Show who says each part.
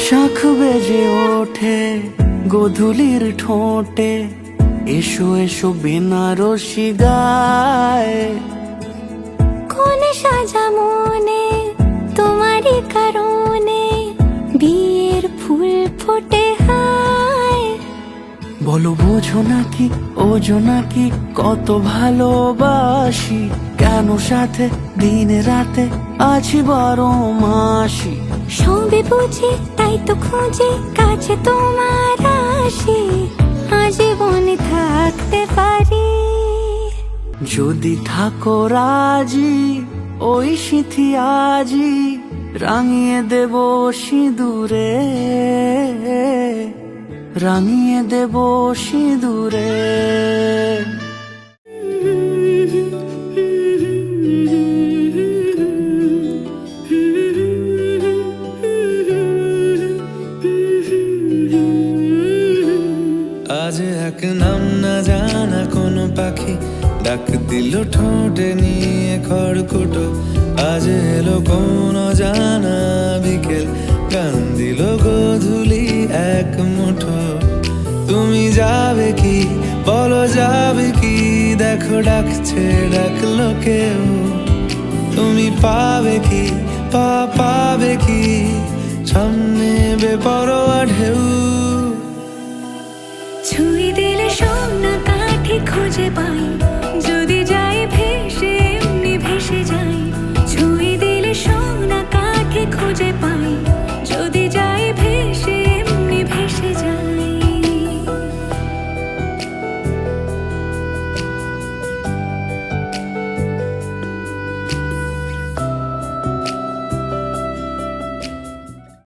Speaker 1: শাখ বেজে ওঠে গোধূলির ঠোঁটে, এসো এসো বেনারসি গায়।
Speaker 2: কোন সাজা মনে তোমারই কারণে, বিয়ের ফুল ফোটে হায়।
Speaker 1: বলো বোঝো নাকি ওজো নাকি কত ভালোবাসি, কেন সাথে দিন রাতে আছি 12 মাসি।
Speaker 2: সবে বুঝি তাই তো খুঁজে কাছে তোমার আসি, আজীবনে থাকতে পারি।
Speaker 1: যদি থাকো রাজি ওই সিঁথি আজি, রাঙিয়ে দেব সিঁদুরে, রাঙিয়ে দেব সিঁদুরে।
Speaker 3: আজ এক নাম না জানা কোনো পাখি ডাক দিল ঠোঁটে নিয়ে খড়কুটো। আজ এলো কোন জানা বিকেল, গান দিল গোধূলি এক মুঠো। তুমি যাবে কি বলো যাবে কি, দেখো ডাকছে ডাকলো কেউ। তুমি পাবে কি পাবে কি, সামনে বেপরোয়া ঢেউ।
Speaker 2: ছুঁয়ে দিলে সোনা কাঠে খুঁজে পাই,